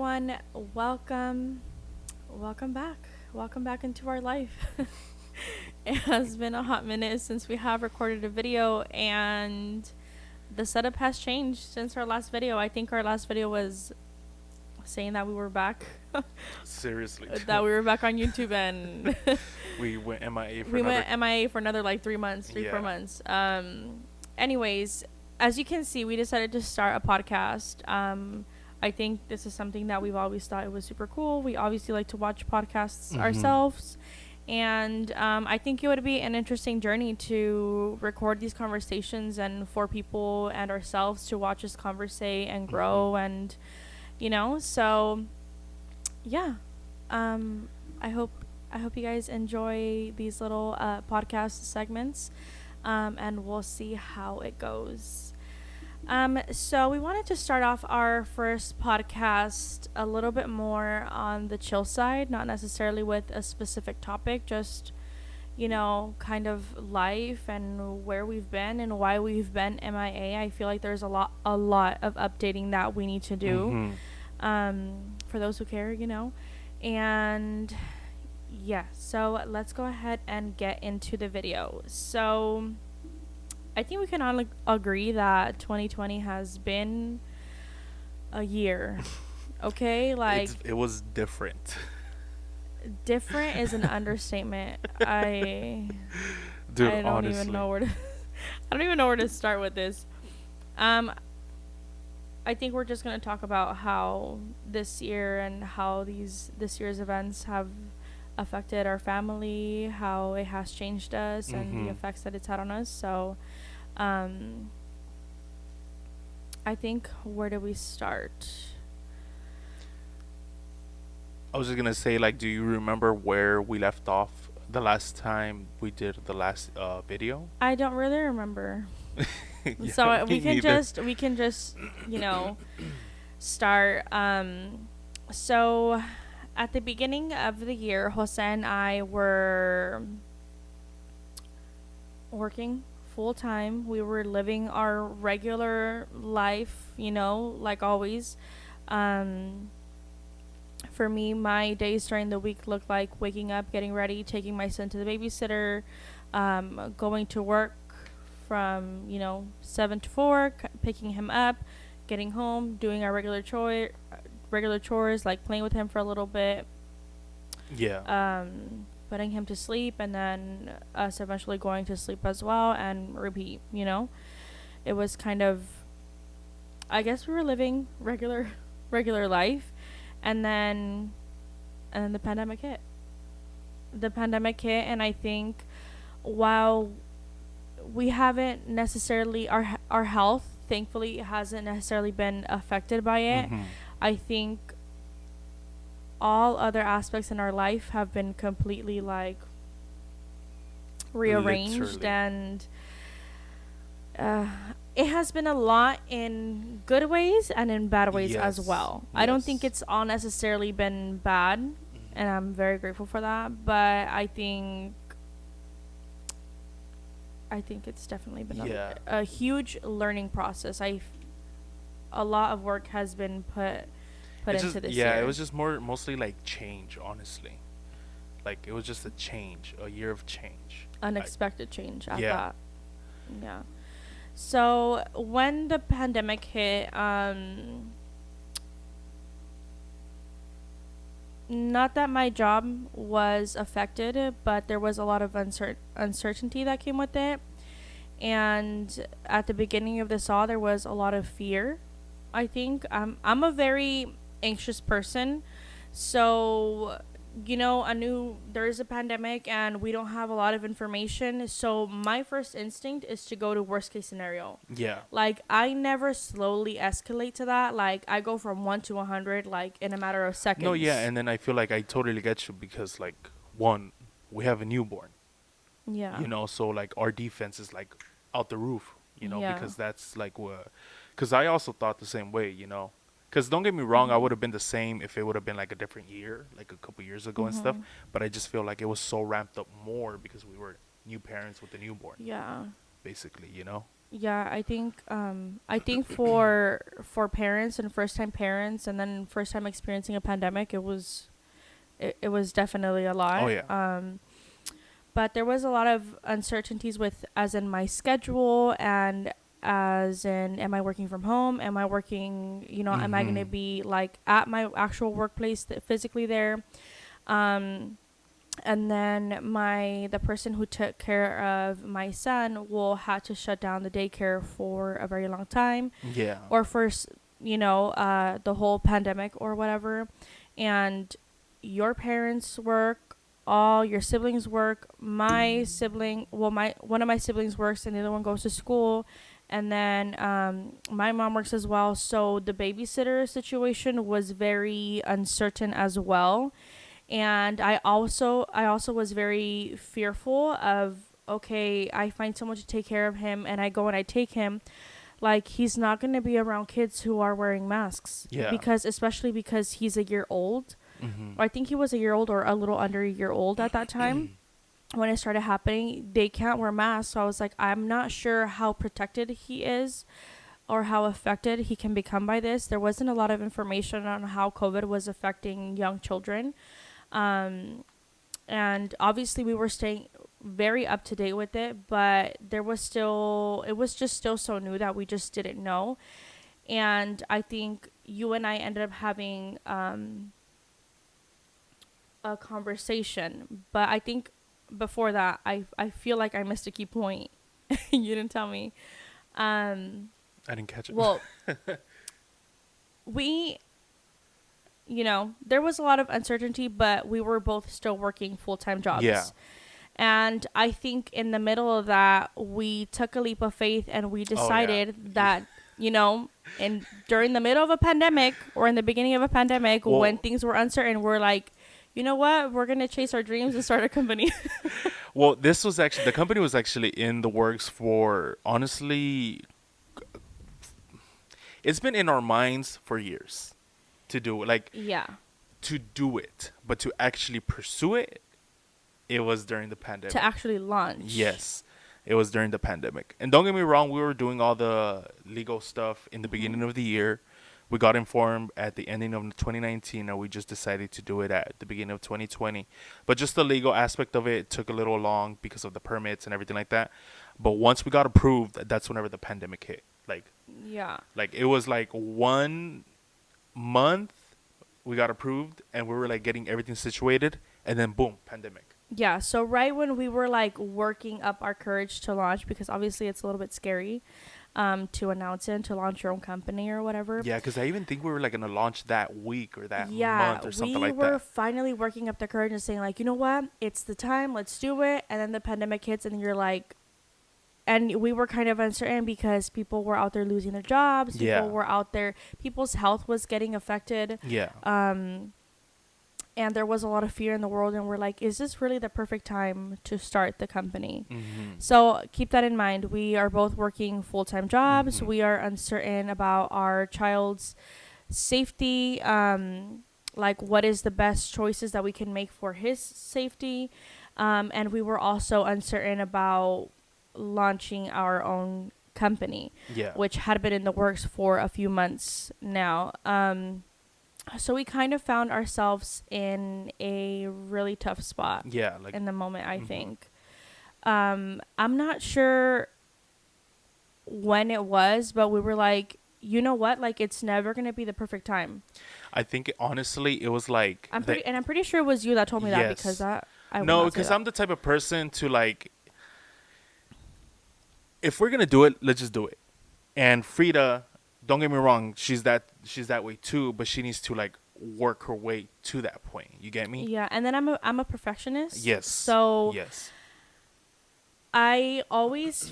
everyone. Welcome. Welcome back. Welcome back into our life. It has been a hot minute since we have recorded a video, and the setup has changed since our last video. I think our last video was saying that we were back. Seriously. That we were back on YouTube, and We went MIA for we another. went MIA for another like 3 months, 4 Yeah. months. Anyways, as you can see, we decided to start a podcast. I think this is something that we've always thought it was super cool. We obviously like to watch podcasts ourselves. And I think it would be an interesting journey to record these conversations and for people and ourselves to watch us conversate and grow and, so yeah. I hope you guys enjoy these little podcast segments, and we'll see how it goes. So we wanted to start off our first podcast a little bit more on the chill side, not necessarily with a specific topic, just kind of life and where we've been and why we've been MIA. I feel like there's a lot of updating that we need to do. For those who care, and yeah, so let's go ahead and get into the video. So I think we can all agree that 2020 has been a year. Okay, like it was different. different is an understatement. Dude, I don't honestly. even know where to I don't even know where to start with this. I think we're just going to talk about how this year and how this year's events have affected our family, how it has changed us, and the effects that it's had on us. So, I think, where do we start? I was just gonna say, like, do you remember where we left off the last time we did the last video? I don't really remember. Yeah, So me we can neither. just start. So at the beginning of the year, Jose and I were working full time. We were living our regular life, like always. For me, my days during the week looked like waking up, getting ready, taking my son to the babysitter, going to work from 7 to 4, picking him up, getting home, doing our regular chores like playing with him for a little bit, Yeah. putting him to sleep, and then us eventually going to sleep as well, and repeat. It was kind of, I guess we were living regular life, and then the pandemic hit. And I think, while we haven't necessarily, our health thankfully hasn't necessarily been affected by it. I think all other aspects in our life have been completely like rearranged. Literally. And it has been a lot in good ways and in bad ways as Yes. well. I don't think Yes. it's all necessarily been bad, and I'm very grateful for that, but I think it's definitely been Yeah. a huge learning process. A lot of work has been put It's into just, this yeah, year. it was just mostly like change, honestly. Like, it was just a change, a year of change. Unexpected change at Yeah. that. Yeah. So when the pandemic hit, not that my job was affected, but there was a lot of uncertainty that came with it. And at the beginning of this all, there was a lot of fear. I think I'm a very anxious person, so there is a pandemic and we don't have a lot of information. So my first instinct is to go to worst case scenario. Yeah. Like, I never slowly escalate to that. Like, I go from 1 to 100 like in a matter of seconds. No, yeah, and then I feel like I totally get you because, like, one, we have a newborn, Yeah. so, like, our defense is, like, out the roof, Yeah. because that's, like, what. Because I also thought the same way. Because don't get me wrong, I would have been the same if it would have been, like, a different year, like a couple years ago and stuff. But I just feel like it was so ramped up more because we were new parents with a newborn, Yeah. basically, Yeah, I think for parents and first time parents and then first time experiencing a pandemic, it was definitely a Oh lot. yeah. But there was a lot of uncertainties with, as in my schedule, and as in, am I working from home? Am I working, am I going to Mhm. be like at my actual workplace physically there? Um, and then the person who took care of my son will had to shut down the daycare for a very long time, Yeah. or for the whole pandemic or whatever. And your parents work, all your siblings work. My sibling, well, my one of my siblings works and the other one goes to school, and then my mom works as well. So the babysitter situation was very uncertain as well. And I also was very fearful of, okay, I find someone to take care of him and I go and I take him, like he's not going to be around kids who are wearing masks, Yeah. because especially because he's a year old. Mhm. I think he was a year old or a little under a year old at that time when it started happening. They can't wear masks, so I was like, I'm not sure how protected he is or how affected he can become by this. There wasn't a lot of information on how COVID was affecting young children. um, and obviously we were staying very up to date with it, but it was just still so new that we just didn't know. And I think you and I ended up having a conversation, but I think before that, I feel like I missed a key point. You didn't tell me. um I didn't catch it. well, we there was a lot of uncertainty, but we were both still working full-time Yeah. jobs. And I think in the middle of that, we took a leap of faith and we Oh yeah. decided that, and during the middle of a pandemic or in the beginning of a pandemic, when Well, things were uncertain, we're like, you know what? We're going to chase our dreams and start a company. well, this was actually the company was actually in the works for honestly, it's been in our minds for years to do it, like Yeah. to do it, but to actually pursue it, it was during the To pandemic. actually launch. Yes, it was during the pandemic. And don't get me wrong, we were doing all the legal stuff in the Hmm. beginning of the year. We got informed at the ending of 2019, and we just decided to do it at the beginning of 2020. But just the legal aspect of it took a little long because of the permits and everything like that. But once we got approved, that's whenever the pandemic hit. Yeah. Like it was like 1 month we got approved, and we were like getting everything situated, and then boom, pandemic. Yeah. So right when we were like working up our courage to launch, because obviously it's a little bit scary to announce it and to launch your own company or whatever. Yeah, because I even think we were like gonna launch that week or that Yeah, month or something we like were that. finally working up the courage and saying, like, you know what? It's the time. Let's do it. And then the pandemic hits, and you're like, and we were kind of uncertain because people were out there losing their jobs. Yeah. People were out there. People's health was getting affected. Yeah. And there was a lot of fear in the world. And we're like, is this really the perfect time to start the company? Mhm. So keep that in mind. We are both working full-time jobs. Mhm. We are uncertain about our child's safety, like what is the best choices that we can make for his safety. And we were also uncertain about launching our own company, Yeah. which had been in the works for a few months now. So we kind of found ourselves in a really tough spot Yeah. Like. in the moment, I Mhm. think. I'm not sure when it was, but we were like, you know what? Like, it's never gonna be the perfect time. I think honestly, it was like the I'm pretty sure it was you that told me that, because yes. I would No, not say because that. I'm the type of person to like, if we're gonna do it, let's just do it. And Frida, don't get me wrong, she's that way too, but she needs to like work her way to that point. You get me? Yeah, and then I'm a perfectionist, Yes. so Yes. I always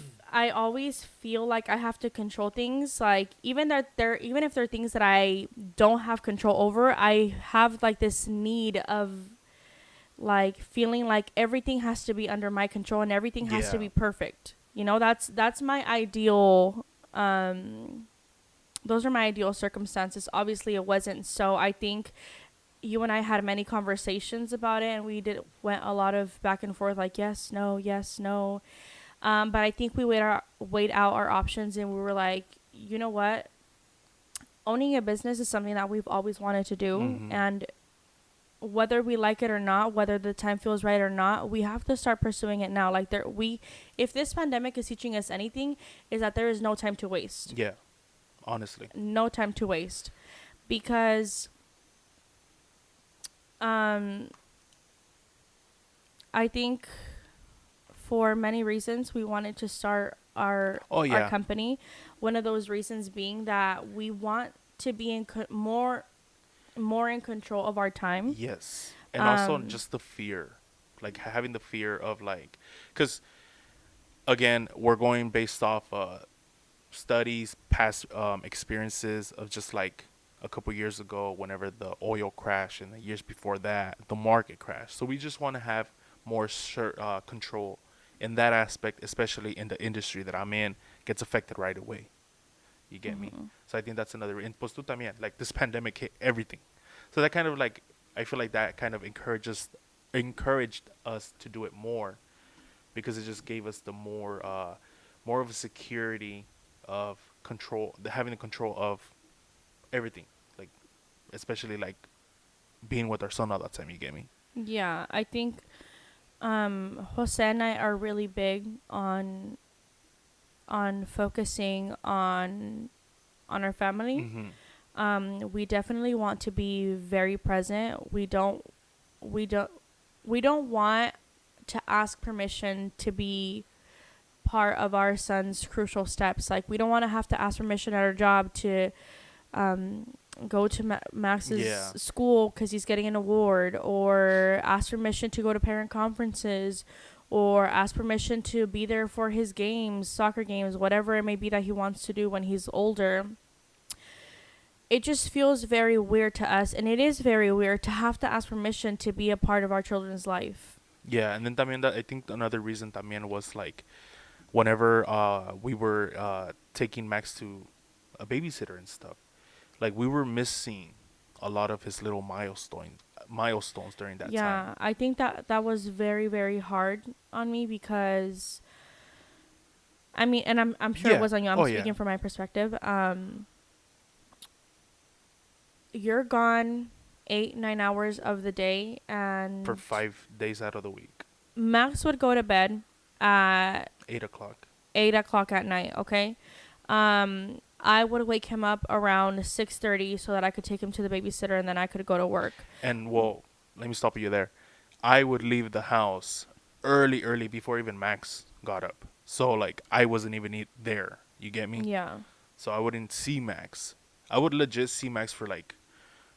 feel like I have to control things. Like even if there are things that I don't have control over, I have like this need of like feeling like everything has to be under my control and everything has to Yeah. be perfect. That's my ideal. Those are my ideal circumstances. Obviously, it wasn't. So I think you and I had many conversations about it, and we went a lot of back and forth, like yes, no, yes, no. But I think we weighed out our options, and we were like, you know what? Owning a business is something that we've always wanted to do. Mm-hmm. And whether we like it or not, whether the time feels right or not, we have to start pursuing it now. Like if this pandemic is teaching us anything, is that there is no time to waste. Yeah, honestly. No time to waste, because um, I think for many reasons we wanted to start Oh our yeah. company. One of those reasons being that we want to be more in control of our time. Yes. And also Um, just the fear, like having the fear of like, because again, we're going based off studies, past experiences of just like a couple years ago, whenever the oil crash, and the years before that, the market crash. So we just want to have more control in that aspect, especially in the industry that I'm in, gets affected right away. You get me? mhm. So I think that's another. And pues tú también, like this pandemic hit everything. So that kind of like, I feel like that kind of encouraged us to do it more, because it just gave us the more of a security of control, the having the control of everything, like especially like being with our son all that time. You get me? Yeah, I think Jose and I are really big on focusing on our family. Mm-hmm. We definitely want to be very present. We don't we don't want to ask permission to be part of our son's crucial steps. Like, we don't want to have to ask permission at our job to um, go to Max's Yeah. school because he's getting an award, or ask permission to go to parent conferences, or ask permission to be there for his games, soccer games, whatever it may be that he wants to do when he's older. It just feels very weird to us, and it is very weird to have to ask permission to be a part of our children's life. Yeah, and then también that I think another reason también was like whenever we were taking Max to a babysitter and stuff, like we were missing a lot of his little milestones during that time. Yeah, I think that was very, very hard on me, because I mean, and I'm sure it Yeah. was on you. I'm Oh yeah. speaking from my perspective. You're gone 8, 9 hours of the day, For and 5 days out of the week. Max would go to bed at 8 o'clock. 8 o'clock at night. Okay, I would wake him up around 6:30 so that I could take him to the babysitter, and then I could go to work. And well, let me stop you there. I would leave the house early before even Max got up. So like I wasn't even there. You get me? Yeah. So I wouldn't see Max. I would legit see Max for like,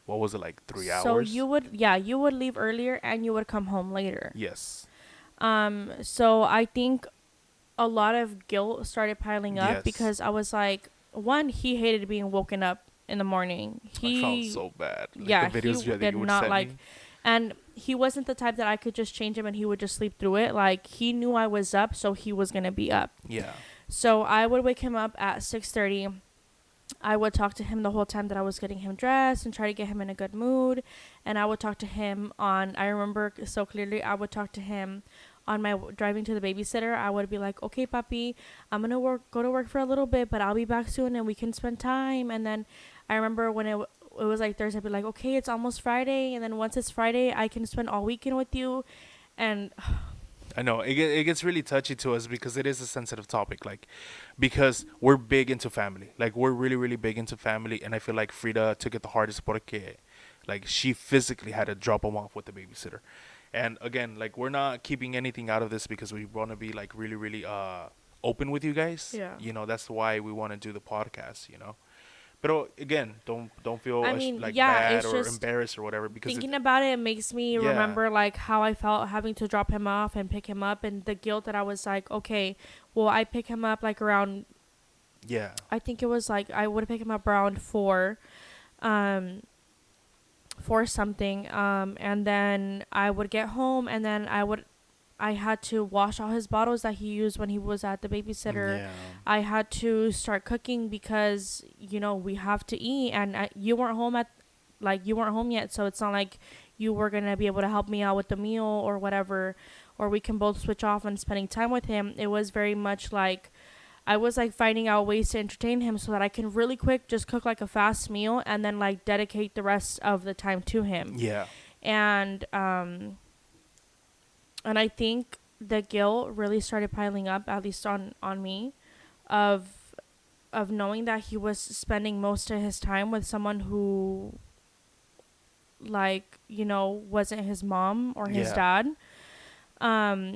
what was it, like 3 hours? So you would leave earlier and you would come home later. Yes. So I think a lot of guilt started piling up, Yes. because I was like, one, he hated being woken up in the morning. I felt so bad. Like Yeah, the videos he that did you would not send like, me. and he wasn't the type that I could just change him and he would just sleep through it. Like, he knew I was up, so he was gonna be up. Yeah. So I would wake him up at 6:30. I would talk to him the whole time that I was getting him dressed and try to get him in a good mood. And I would talk to him I remember so clearly, I would talk to him on my driving to the babysitter. I would be like, okay, papi, I'm going to go to work for a little bit, but I'll be back soon and we can spend time. And then I remember when it was like Thursday, I'd be like, okay, it's almost Friday. And then once it's Friday, I can spend all weekend with you. And I know it gets really touchy to us because it is a sensitive topic, like because we're big into family, like we're really big into family, and I feel like Frida took it the hardest porque, like she physically had to drop him off with the babysitter, and again, like we're not keeping anything out of this because we want to be like really open with you guys. Yeah. You know, that's why we want to do the podcast. You know, but again, don't feel I mean, like yeah, bad it's or just embarrassed or whatever because thinking about it makes me Yeah. remember like how I felt having to drop him off and pick him up, and the guilt that I was like, okay, well, I pick him up like around, yeah. I think it was like I would pick him up around 4, for something, and then I would get home, and then I had to wash all his bottles that he used when he was at the babysitter. Yeah. I had to start cooking because, we have to eat, and you weren't home yet, so it's not like you were going to be able to help me out with the meal or whatever, or we can both switch off on spending time with him. It was very much like I was like finding out ways to entertain him so that I can really quick just cook like a fast meal and then like dedicate the rest of the time to him. Yeah. And I think the guilt really started piling up, at least on me, of knowing that he was spending most of his time with someone who, like, you know, wasn't his mom or his dad.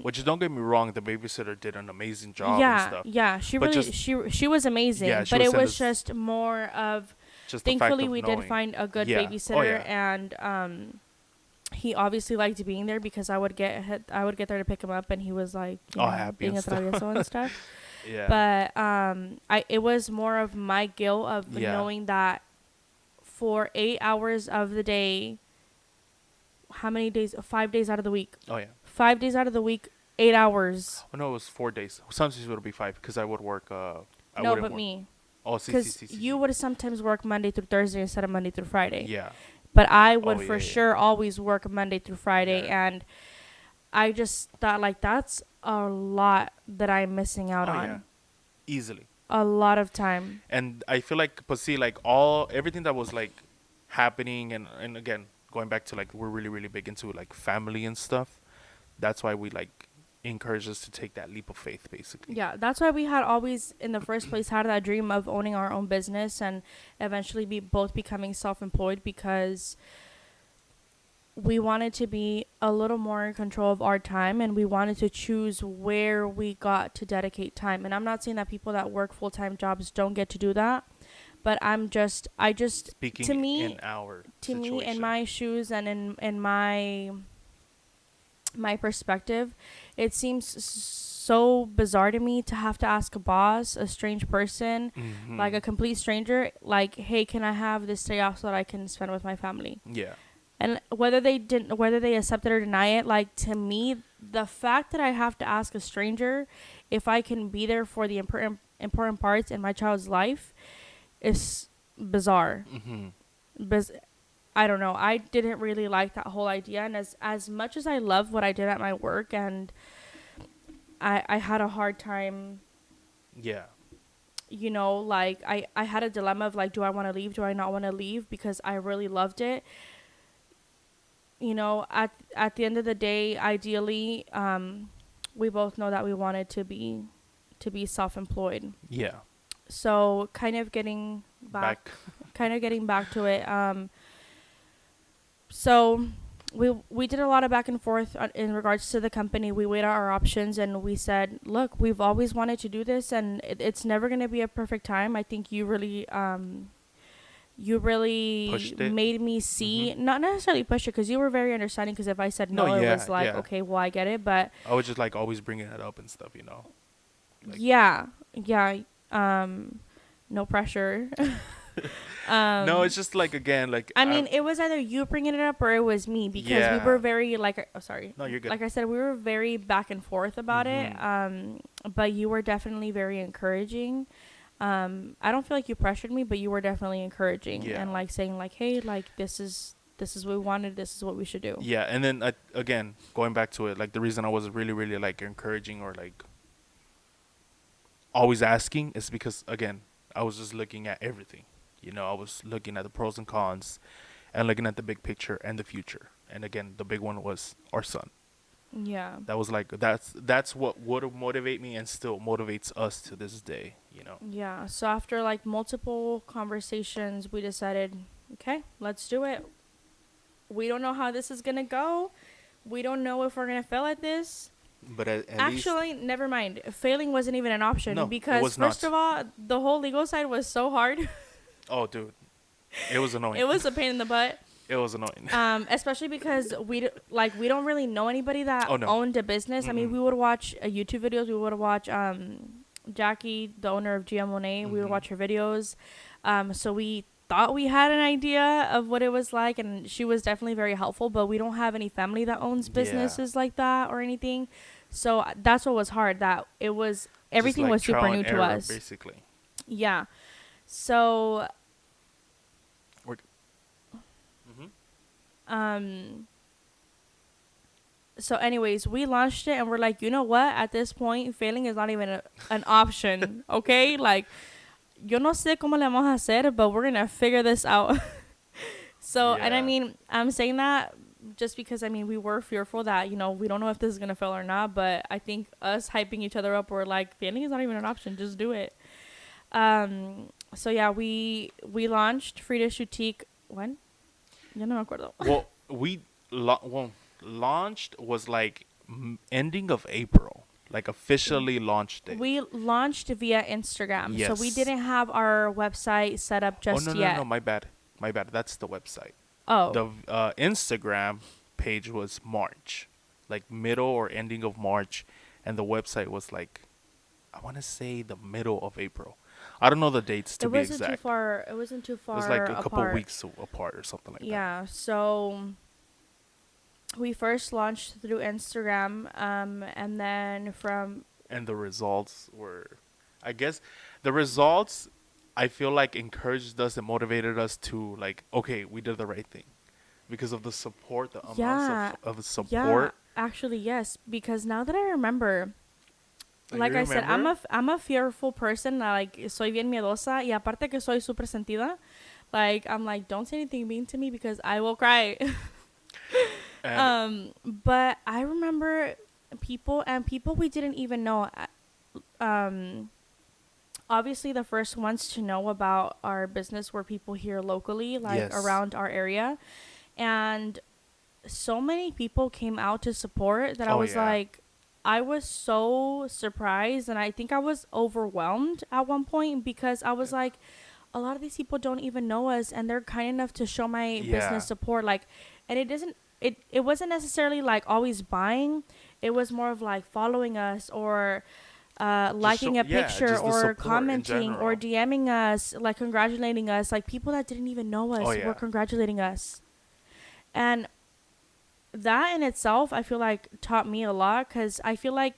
Which, don't get me wrong, the babysitter did an amazing job yeah, and stuff. Yeah, she but really, she was amazing. Yeah, but it was just more of, just thankfully we did find a good babysitter, and he obviously liked being there because I would get there to pick him up, and he was like, happy being and a travieso and stuff. Yeah. But it was more of my guilt of knowing that for 8 hours of the day, how many days? 5 days out of the week. Oh yeah. 5 days out of the week, 8 hours. Oh no, it was 4 days. Sometimes it would be 5 because I would work. Me. Oh, because you would sometimes work Monday through Thursday instead of Monday through Friday. Yeah. But I would for sure always work Monday through Friday, and I just thought like that's a lot that I'm missing out on. Yeah. Easily. A lot of time. And I feel like, but see, like everything that was like happening, and again going back to like we're really really big into like family and stuff. That's why we like encourage us to take that leap of faith, basically. Yeah, that's why we had always in the first place had that dream of owning our own business and eventually both becoming self-employed, because we wanted to be a little more in control of our time, and we wanted to choose where we got to dedicate time. And I'm not saying that people that work full-time jobs don't get to do that, but I just speaking to me in our situation. Me in my shoes and in my perspective, it seems so bizarre to me to have to ask a boss, a strange person, like a complete stranger, like, hey, can I have this day off so that I can spend with my family? Yeah. And whether they accept it or deny it, like, to me, the fact that I have to ask a stranger if I can be there for the important parts in my child's life is bizarre. I don't know. I didn't really like that whole idea. And as much as I love what I did at my work, and I had a hard time. Yeah. You know, like, I had a dilemma of, like, do I want to leave? Do I not want to leave? Because I really loved it. You know, at the end of the day, ideally, we both know that we wanted to be self-employed. Yeah. So kind of getting back to it. So we did a lot of back and forth in regards to the company. We weighed out our options, and we said, look, we've always wanted to do this, and it's never going to be a perfect time. I think you really made me see, not necessarily push it, because you were very understanding, because if I said no, it was like, okay, well, I get it, but I was just like always bringing it up and stuff, you know. Like, no pressure. No, it's just like, again, like, I mean, it was either you bringing it up or it was me, because we were very like, no, you're good. Like I said, we were very back and forth about it. But you were definitely very encouraging. I don't feel like you pressured me, but you were definitely encouraging and like saying like, hey, like, this is what we wanted, this is what we should do. Yeah. And then again, going back to it, like, the reason I was really really like encouraging or like always asking is because, again, I was just looking at everything. You know, I was looking at the pros and cons and looking at the big picture and the future. And again, the big one was our son. Yeah. That was like, that's what would motivate me and still motivates us to this day, you know. Yeah. So after like multiple conversations, we decided, okay, let's do it. We don't know how this is going to go. We don't know if we're going to fail at this. But actually, never mind. Failing wasn't even an option, because first of all, the whole legal side was so hard. Oh, dude, it was annoying. It was a pain in the butt. It was annoying. Especially because we don't really know anybody that owned a business. I mean, we would watch YouTube videos. We would watch Jackie, the owner of GM Monet. We would watch her videos. So we thought we had an idea of what it was like, and she was definitely very helpful. But we don't have any family that owns businesses like that or anything. So that's what was hard. That it was everything was super new to us, basically. Yeah. So So anyways, we launched it and we're like, you know what? At this point, failing is not even an option. Okay, like yo no sé cómo le vamos a hacer, but we're gonna figure this out. So, and I Yeah. mean, I'm saying that just because I mean we were fearful that we don't know if this is gonna fail or not. But I think us hyping each other up, we're like, failing is not even an option. Just do it. So yeah, we launched Frida Shoetique when? Ya no me acuerdo. Well, well, launched was like ending of April, like officially launched it. We launched via Instagram, so we Yes. didn't have our website set up Oh just no no no, yet. my bad, my bad. That's the website. Oh, The Instagram page was March, like middle or ending of March, and the website was like, I want to say the middle of April. I don't know the dates to it be wasn't too exact. far. It wasn't too It was far like a couple apart. weeks apart or something like that. Yeah. So we first launched through Instagram, and then from And the results were, I guess, the results, I feel like encouraged us and motivated us to like, okay, we did the right thing because of the support, the amounts yeah, of yeah. support. Actually, yes, because now that I remember, Oh, you like I said, remember? I'm a fearful person. Like soy bien miedosa, y aparte que soy super sentida. Like I'm like, don't say anything mean to me because I will cry. And But I remember people we didn't even know. Um, Obviously the first ones to know about our business were people here locally, like yes, around our area, and so many people came out to support that I oh was yeah, like, I was so surprised, and I think I was overwhelmed at one point because I was like, a lot of these people don't even know us and they're kind enough to show my yeah, business support, like, and it wasn't necessarily like always buying. It was more of like following us or just show, liking a yeah, picture just the or support in commenting or general. DMing us, like congratulating us, like people that didn't even know Oh us were yeah, congratulating us. And that in itself, I feel like taught me a lot because I feel like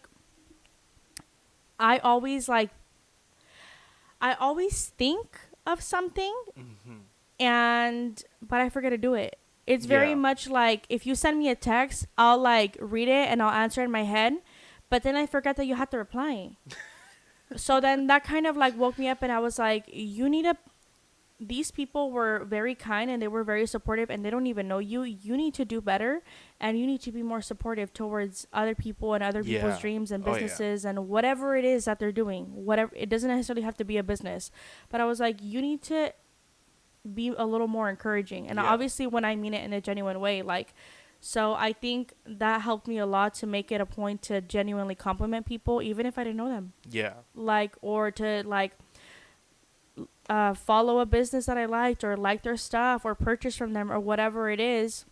I always like, I always think of something hmm, but I forget to do it. It's very yeah, much like if you send me a text, I'll like read it and I'll answer in my head, but then I forget that you have to reply. So then that kind of like woke me up and I was like, you need to, these people were very kind and they were very supportive and they don't even know you. You need to do better and you need to be more supportive towards other people and other people's yeah, dreams and oh yeah, businesses and whatever it is that they're doing. Whatever, it doesn't necessarily have to be a business. But I was like, you need to be a little more encouraging. And yeah, obviously when I mean it in a genuine way, like, so I think that helped me a lot to make it a point to genuinely compliment people even if I didn't know them. yeah, Like, or to like follow a business that I liked or like their stuff or purchase from them or whatever it is.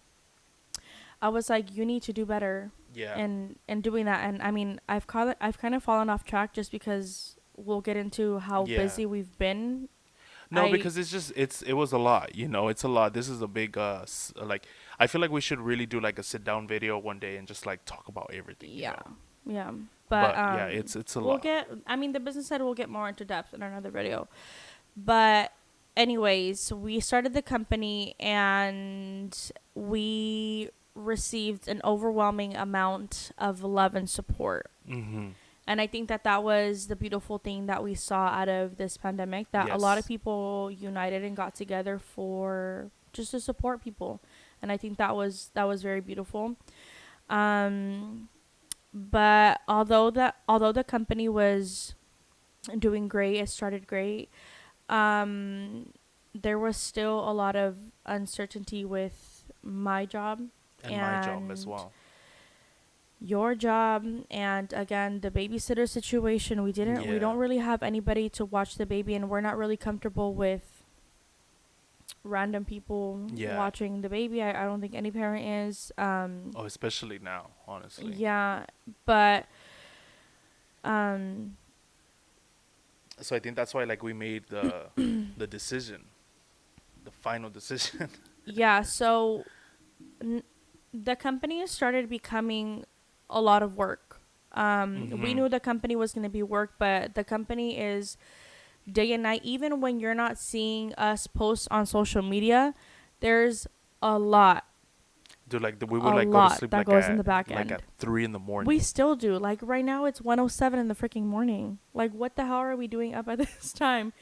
I was like, you need to do better yeah. in doing that. And I mean, I've kind of fallen off track just because we'll get into how Yeah. busy we've been. No, I because it was a lot, it's a lot. This is a big like I feel like we should really do like a sit down video one day and just like talk about everything. Yeah, yeah. But But yeah, it's a we'll lot. get. I mean, the business side will get more into depth in another video. But anyways, we started the company and we received an overwhelming amount of love and support. Mhm. And I think that that was the beautiful thing that we saw out of this pandemic, that a lot of Yes. people united and got together for just to support people. And I think that was very beautiful. Um but although the company was doing great, it started great, um there was still a lot of uncertainty with my job And my job as and well. your job, and again the babysitter situation. We Yeah. don't really have anybody to watch the baby, and we're not really comfortable with random people Yeah. watching the baby. I don't think any parent is. Oh, especially now, honestly. Yeah, but um So I think that's why like we made the decision, the final decision. yeah, so n- the company started becoming a lot of work. We Mhm. knew the company was going to be work, but the company is day and night. Even when you're not seeing us post on social media, there's a lot. Dude, like we would A like go to lot sleep that like goes at in the back like end. at 3 in the morning. We still do. Like right now it's 1:07 in the freaking morning. Like what the hell are we doing up at this time?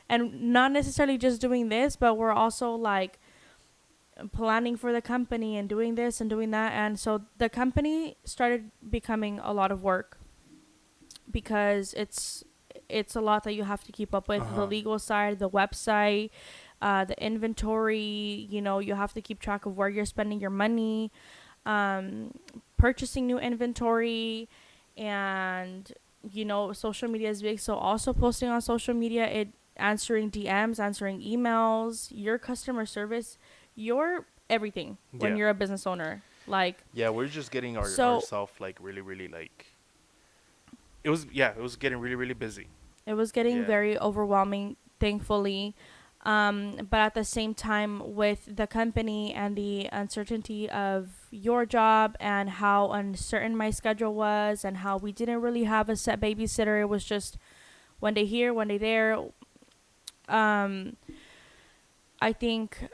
And not necessarily just doing this, but we're also like planning for the company and doing this and doing that. And so the company started becoming a lot of work because it's a lot that you have to keep up with, the legal side, the website, the inventory. You know, you have to keep track of where you're spending your money, purchasing new inventory, and you know, social media is big. So also posting on social media, it answering DMs, answering emails, your customer service, your everything when Yeah. you're a business owner. Like Yeah, we're just getting so ourselves like really, really like. It was getting really, really busy. it was getting Yeah. very overwhelming, thankfully. But at the same time, with the company and the uncertainty of your job and how uncertain my schedule was, and how we didn't really have a set babysitter, it was just one day here, one day there. Um, I think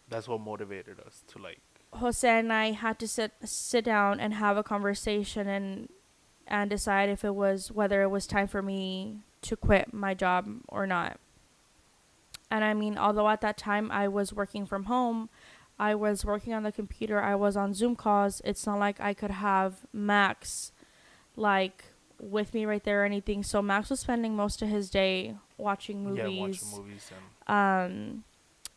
That's what motivated us to like. Jose and I had to sit down and have a conversation and decide if it was whether it was time for me to quit my job or not. And I mean, although at that time I was working from home, I was working on the computer, I was on Zoom calls. It's not like I could have Max like with me right there or anything. So Max was spending most of his day watching Yeah, watching movies. movies and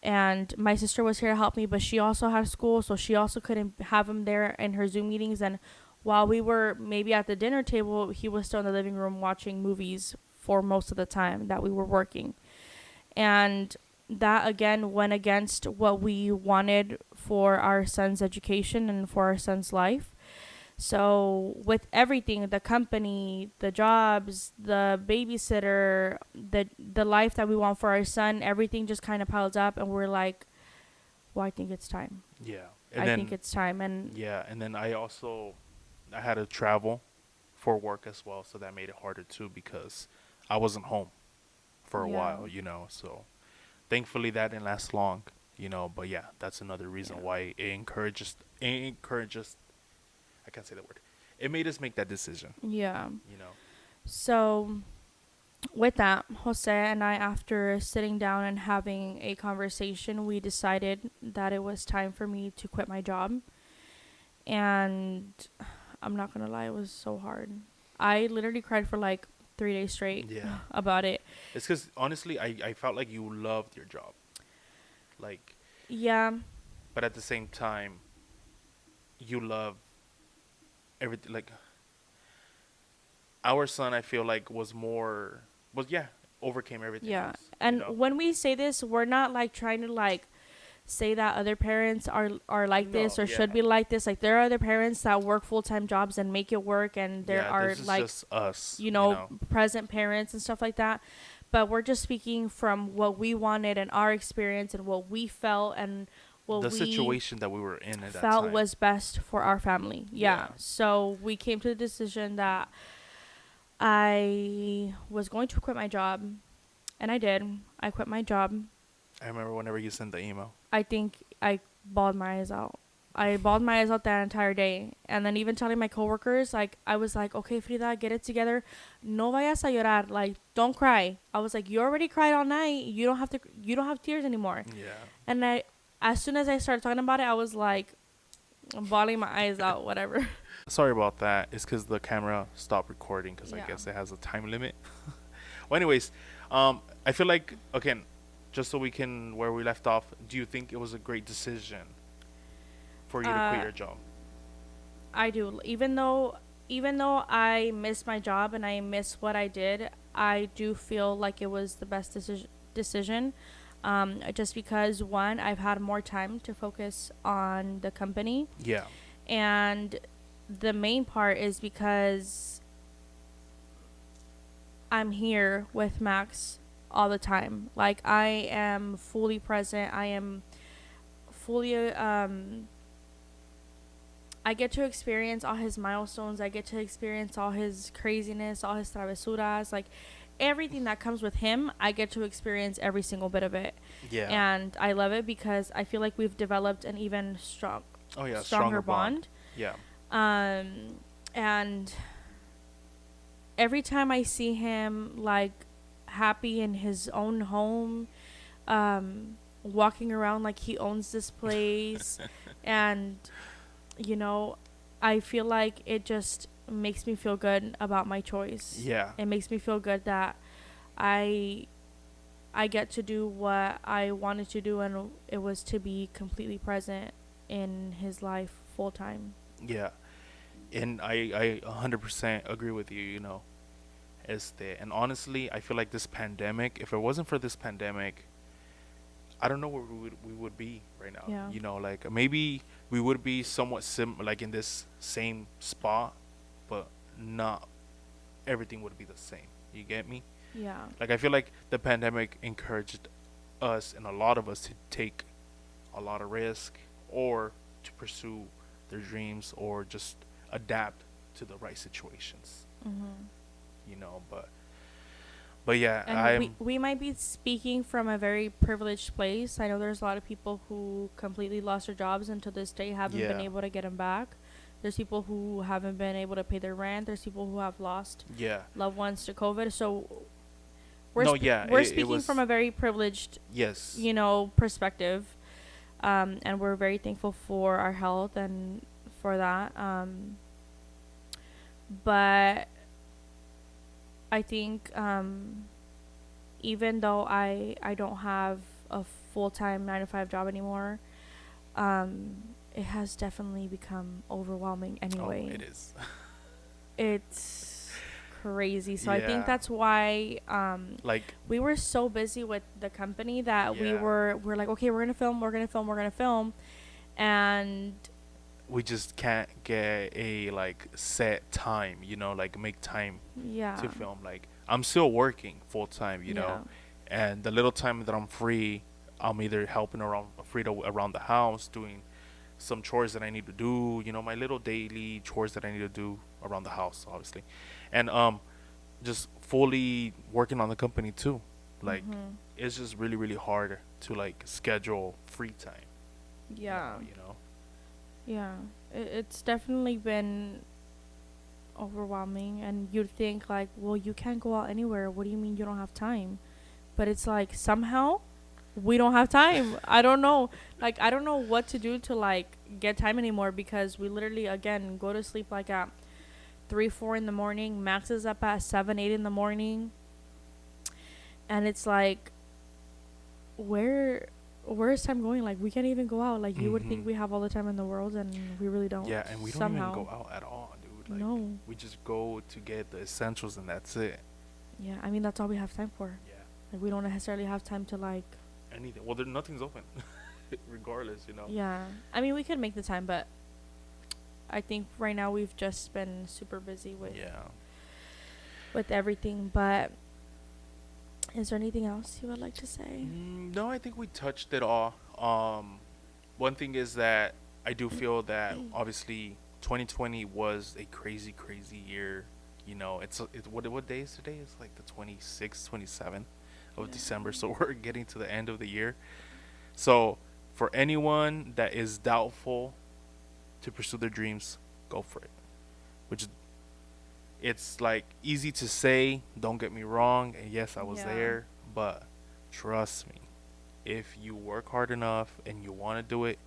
And my sister was here to help me, but she also had school, so she also couldn't have him there in her Zoom meetings. And while we were maybe at the dinner table, he was still in the living room watching movies for most of the time that we were working. And that again went against what we wanted for our son's education and for our son's life. So with everything, the company, the jobs, the babysitter, the life that we want for our son, everything just kind of piled up, and we're like, well, I think it's time. yeah. And I then think it's time. And yeah, and then I had to travel for work as well, so that made it harder too because I wasn't home for a Yeah. while, you know. So thankfully that didn't last long, you know. But yeah, that's another reason Yeah. why it encourages. I can't say that word. It made us make that decision, yeah. you know. So with that, Jose and I, after sitting down and having a conversation, we decided that it was time for me to quit my job. And I'm not gonna lie, it was so hard. I literally cried for like 3 days straight Yeah. about it. It's because honestly, I felt like you loved your job, like, Yeah, but at the same time, you love everything. Like our son, I feel like overcame everything yeah. else. And You know? when we say this, we're not like trying to like say that other parents are like this No, or should be yeah. like this. Like there are other parents that work full-time jobs and make it work, and there Yeah, are this is like, just us. you know, present parents and stuff like that. But we're just speaking from what we wanted and our experience and what we felt and what the we situation that we were in at that felt time. was best for our family. Yeah. Yeah. So we came to the decision that I was going to quit my job, and I did. I quit my job. I remember whenever you sent the email. I think I bawled my eyes out. I bawled my eyes out that entire day. And then even telling my coworkers, like, I was like, okay, Frida, get it together. No vayas a llorar. Like, don't cry. I was like, you already cried all night. You don't have tears anymore. Yeah. And as soon as I started talking about it, I was like, bawling my eyes out, whatever. Sorry about that. It's because the camera stopped recording because Yeah. I guess it has a time limit. Well, anyways, I feel like, again, just so we can, where we left off, do you think it was a great decision for you to quit your job? I do. Even though I miss my job and I miss what I did, I do feel like it was the best decision. Just because one, I've had more time to focus on the company, Yeah. and the main part is because I'm here with Max all the time. Like I am fully present. I am fully I get to experience all his milestones. I get to experience all his craziness, all his travesuras. Like, everything that comes with him, I get to experience every single bit of it. Yeah. And I love it because I feel like we've developed an even Oh yeah, stronger bond. Yeah. And every time I see him like happy in his own home, walking around like he owns this place, and you know, I feel like it just makes me feel good about my choice. Yeah. It makes me feel good that I I get to do what I wanted to do, and it was to be completely present in his life full time. Yeah. And I 100% agree with you, you know. And honestly, I feel like this pandemic, if it wasn't for this pandemic, I don't know where we would be right now. Yeah. You know, like maybe we would be somewhat like in this same spot, but not everything would be the same. You get me? Yeah. Like I feel like the pandemic encouraged us and a lot of us to take a lot of risk or to pursue their dreams or just adapt to the right situations. Mm-hmm. You know, but yeah, And we might be speaking from a very privileged place. I know there's a lot of people who completely lost their jobs and to this day haven't been Yeah. able to get them back. There's people who haven't been able to pay their rent. There's people who have lost Yeah. loved ones to COVID. So No, yeah, we're it speaking was from a very privileged, yes. perspective. And we're very thankful for our health and for that. But I think even though I don't have a full-time 9 to 5 job anymore, it has definitely become overwhelming anyway. Oh, it is. It's crazy. So I think Yeah. that's why Like we were so busy with the company that Yeah. we're like, okay, we're gonna film, and we just can't get a like set time, you know, like make time yeah, to film. Like I'm still working full time, you yeah, know, and the little time that I'm free, I'm either helping around Frida around the house, doing some chores that I need to do, you know, my little daily chores that I need to do around the house, obviously, and just fully working on the company too. Like mm-hmm. it's just really really hard to like schedule free time. Yeah, You know. yeah. It's definitely been overwhelming, and you'd think like, well, you can't go out anywhere. What do you mean you don't have time? But it's like somehow we don't have time. I don't know. Like I don't know what to do to like get time anymore, because we literally again go to sleep like at 3, 4 in the morning. Max is up at 7, 8 in the morning, and it's like, where's time going? Like we can't even go out. Like you would think Mhm. we have all the time in the world, and we really don't. Yeah, and we don't somehow. even go out at all, dude. Like No. we just go to get the essentials and that's it. Yeah, I mean that's all we have time for. Yeah. Like we don't necessarily have time to like. Anything. Well, nothing's open, regardless, you know. Yeah, I mean we could make the time, but I think right now we've just been super busy Yeah. with everything. But is there anything else you would like to say? No, I think we touched it all. One thing is that I do feel that obviously 2020 was a crazy, crazy year. You know, what day is today? It's like the 26th, 27th of Yeah. December. So we're getting to the end of the year. So for anyone that is doubtful to pursue their dreams, go for it. Which it's like easy to say, don't get me wrong, and yes, I was Yeah. there, but trust me, if you work hard enough and you want to do it,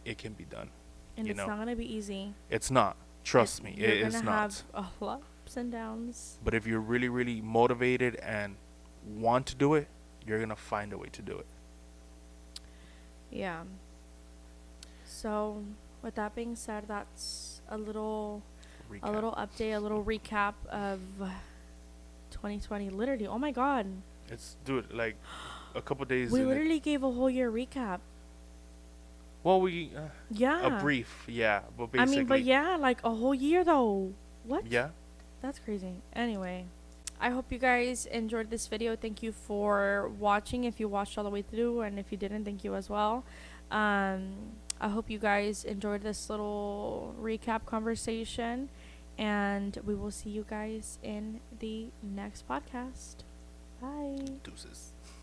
it can be done. And You it's know, not gonna be easy. it's not. Trust me, You're it is gonna not. have a lot of ups and downs. But if you're really, really motivated and want to do it, you're gonna find a way to do it. Yeah. So, with that being said, that's a little Recap. update, a little recap of 2020. Literally, oh my god, It's dude, like a couple days. we in literally gave a whole year recap. well, we Yeah. a brief, yeah, but I basically, mean, but yeah, like a whole year though. What? yeah. That's crazy. Anyway, I hope you guys enjoyed this video. Thank you for watching. If you watched all the way through, and if you didn't, thank you as well. I hope you guys enjoyed this little recap conversation. And we will see you guys in the next podcast. Bye. Deuces.